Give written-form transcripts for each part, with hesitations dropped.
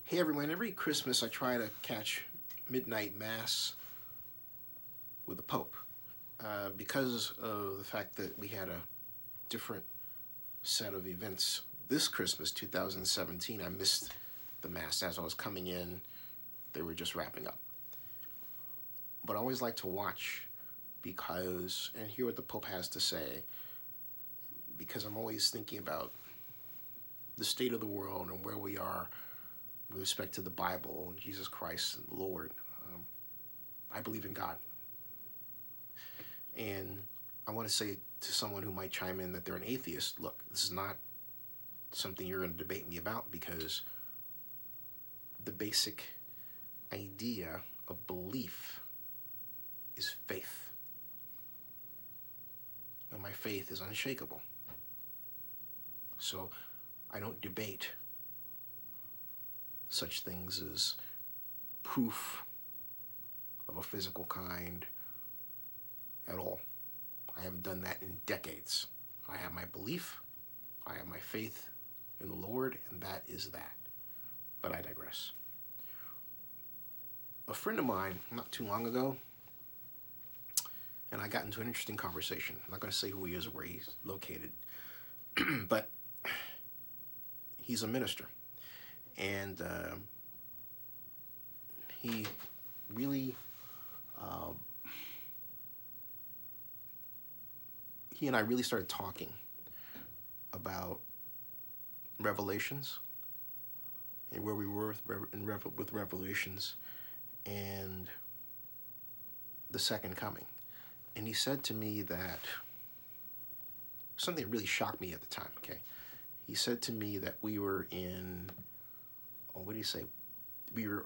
Hey everyone, every Christmas I try to catch midnight mass with the Pope. Because of the fact that we had a different set of events this Christmas, 2017, I missed the mass as I was coming in. They were just wrapping up. But I always like to watch and hear what the Pope has to say, because I'm always thinking about the state of the world and where we are with respect to the Bible and Jesus Christ and the Lord. I believe in God. And I want to say to someone who might chime in that they're an atheist, look, this is not something you're going to debate me about, because the basic idea of belief is faith. And my faith is unshakable. So I don't debate such things as proof of a physical kind at all. I haven't done that in decades. I have my belief, I have my faith in the Lord, and that is that. But I digress. A friend of mine, not too long ago, and I got into an interesting conversation. I'm not going to say who he is or where he's located, but he's a minister. And he really, he and I really started talking about Revelations and where we were with Revelations and the second coming. And he said to me that something that really shocked me at the time, okay? He said to me that we were in, what did he say? We were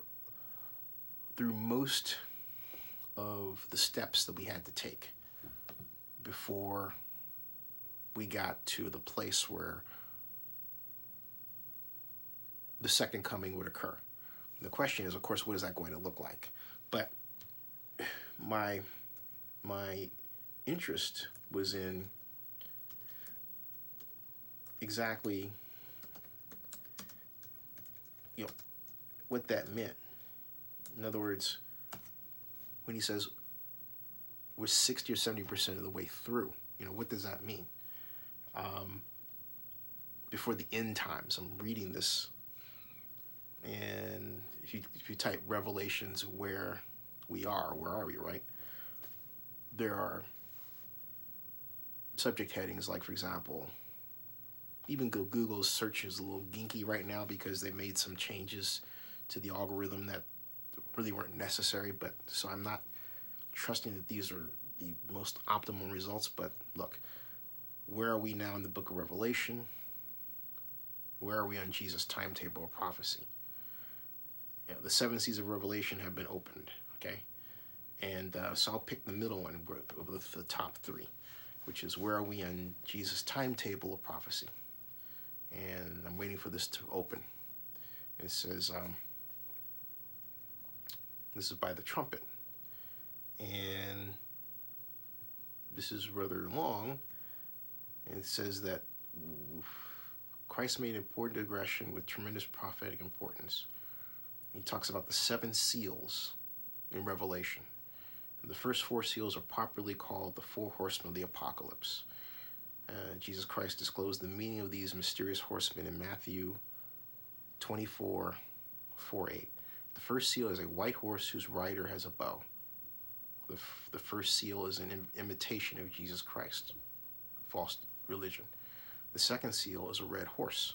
through most of the steps that we had to take before we got to the place where the second coming would occur. And the question is, of course, what is that going to look like? But my interest was in exactly, what that meant. In other words, when he says we're 60 or 70% of the way through, what does that mean? Before the end times, I'm reading this, and if you type Revelations where are we, right? There are subject headings like, for example, even Google's search is a little ginky right now because they made some changes to the algorithm that really weren't necessary, but so I'm not trusting that these are the most optimal results. But look, where are we now in the book of Revelation? Where are we on Jesus' timetable of prophecy? The seven seas of Revelation have been opened, okay? And so I'll pick the middle one of the top three, which is where are we on Jesus' timetable of prophecy? And I'm waiting for this to open. It says, this is by the trumpet. And this is rather long. And it says that Christ made important digression with tremendous prophetic importance. He talks about the seven seals in Revelation. And the first four seals are popularly called the four horsemen of the apocalypse. Jesus Christ disclosed the meaning of these mysterious horsemen in Matthew 24:4-8. The first seal is a white horse whose rider has a bow. The first seal is an imitation of Jesus Christ, false religion. The second seal is a red horse.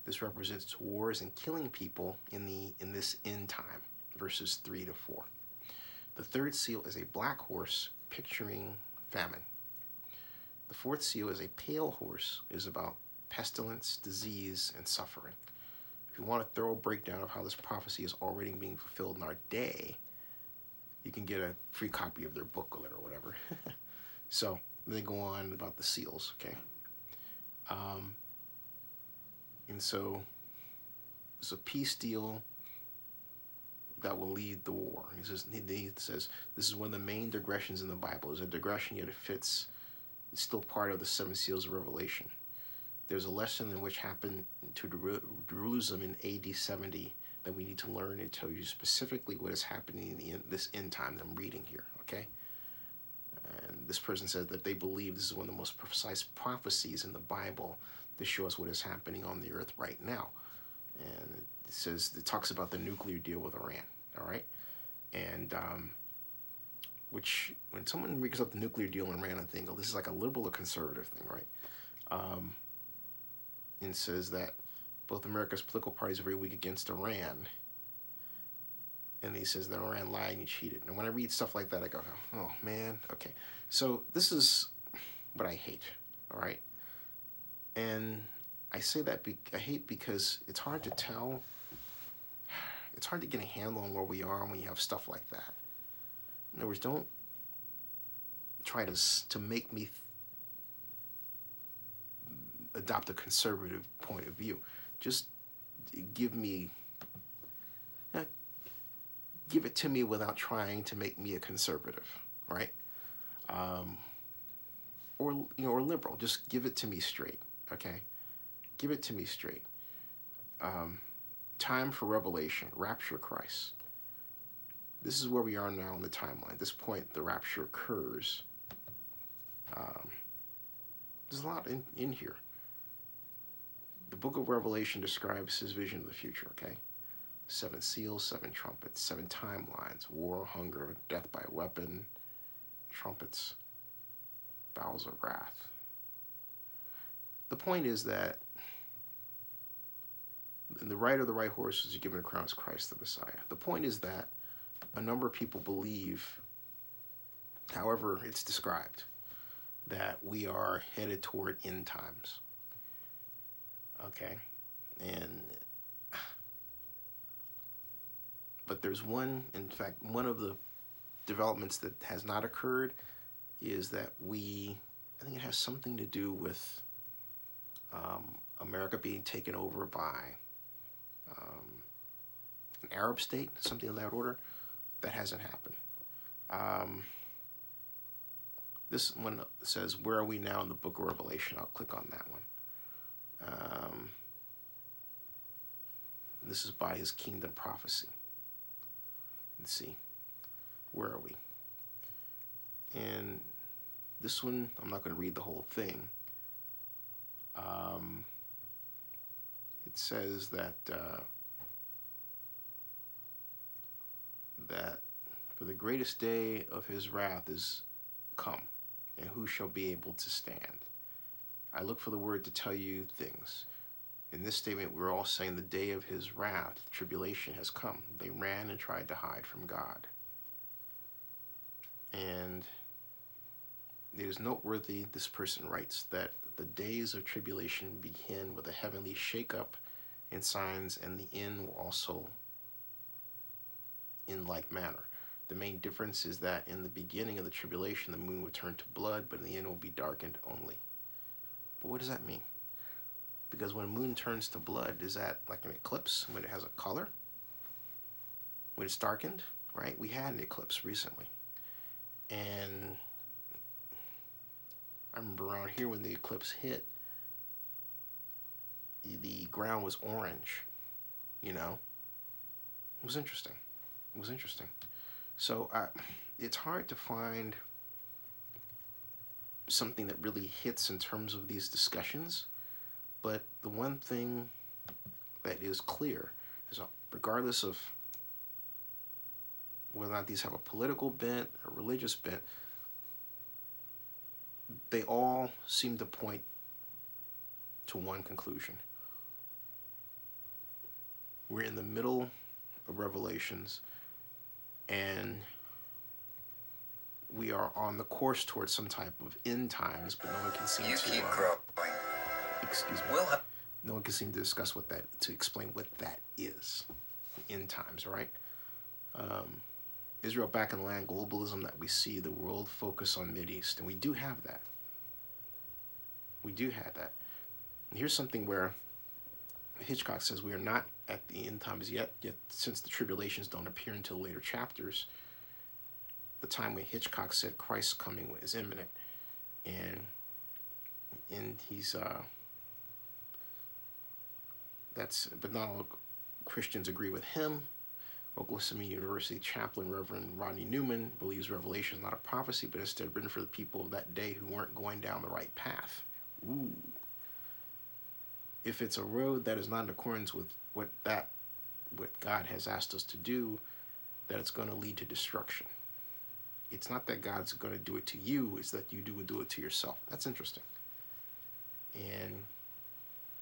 This represents wars and killing people in this end time, verses 3-4. The third seal is a black horse, picturing famine. The fourth seal is a pale horse, is about pestilence, disease, and suffering. If you want a thorough breakdown of how this prophecy is already being fulfilled in our day, you can get a free copy of their booklet or whatever. So they go on about the seals, okay? And so it's a peace deal that will lead the war. He says this is one of the main digressions in the Bible. It's a digression, yet it fits. It's still part of the seven seals of Revelation. There's a lesson in which happened to Jerusalem in AD 70 that we need to learn. It tells you specifically what is happening in this end time that I'm reading here, okay? And this person said that they believe this is one of the most precise prophecies in the Bible to show us what is happening on the earth right now. And it says, it talks about the nuclear deal with Iran, all right? And which, when someone brings up the nuclear deal in Iran, I think, oh, this is like a liberal or conservative thing, right? And says that both America's political parties are very weak against Iran. And he says that Iran lied and cheated. And when I read stuff like that, I go, oh, man, okay. So this is what I hate, all right? And I say that I hate because it's hard to tell. It's hard to get a handle on where we are when you have stuff like that. In other words, don't try to make me adopt a conservative point of view. Just give it to me without trying to make me a conservative, right? Or liberal. Just give it to me straight, okay? Give it to me straight. Time for revelation, rapture Christ. This is where we are now in the timeline. At this point, the rapture occurs. There's a lot in here. The book of Revelation describes his vision of the future, okay? 7 seals, 7 trumpets, 7 timelines, war, hunger, death by weapon, trumpets, bowels of wrath. The point is that the rider of the right horse is given a crown as Christ the Messiah. The point is that a number of people believe, however it's described, that we are headed toward end times. Okay? But there's one of the developments that has not occurred is that I think it has something to do with America being taken over by an Arab state, something of that order. That hasn't happened. This one says, where are we now in the book of Revelation? I'll click on that one. This is by his kingdom prophecy. Let's see. Where are we? And this one, I'm not going to read the whole thing. It says that for the greatest day of his wrath is come, and who shall be able to stand? I look for the word to tell you things. In this statement, we're all saying the day of his wrath, tribulation, has come. They ran and tried to hide from God. And it is noteworthy, this person writes, that the days of tribulation begin with a heavenly shakeup and signs, and the end will also in like manner. The main difference is that in the beginning of the tribulation, the moon will turn to blood, but in the end will be darkened only. But what does that mean? Because when a moon turns to blood, is that like an eclipse when it has a color? When it's darkened, right? We had an eclipse recently. And I remember around here when the eclipse hit, the ground was orange, you know? It was interesting. It was interesting. So it's hard to find something that really hits in terms of these discussions. But the one thing that is clear is regardless of whether or not these have a political bent, a religious bent, they all seem to point to one conclusion. We're in the middle of Revelations, and we are on the course towards some type of end times, but no one can seem no one can seem to discuss to explain what that is. End times, right? Israel back in the land, globalism that we see, the world focus on Mideast, and we do have that. We do have that. And here's something where Hitchcock says we are not at the end times yet since the tribulations don't appear until later chapters, the time when Hitchcock said Christ's coming is imminent. And he's but not all Christians agree with him. Oklahoma University chaplain Reverend Rodney Newman believes Revelation is not a prophecy, but instead written for the people of that day who weren't going down the right path. Ooh. If it's a road that is not in accordance with what God has asked us to do, that it's going to lead to destruction. It's not that God's going to do it to you, it's that you do it to yourself. That's interesting. And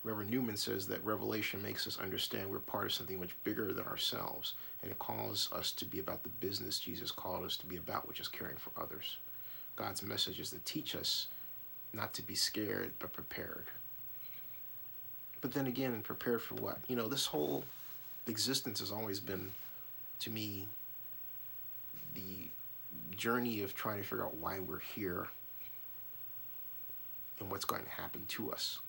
Reverend Newman says that Revelation makes us understand we're part of something much bigger than ourselves, and it calls us to be about the business Jesus called us to be about, which is caring for others. God's message is to teach us not to be scared, but prepared. But then again, prepared for what? You know, this whole existence has always been, to me, the journey of trying to figure out why we're here and what's going to happen to us.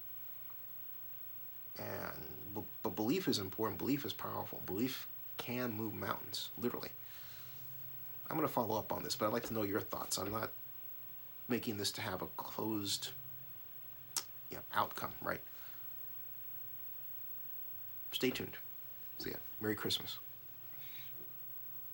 But belief is important. Belief is powerful. Belief can move mountains, literally. I'm going to follow up on this, but I'd like to know your thoughts. I'm not making this to have a closed outcome, right? Stay tuned. See ya. Merry Christmas.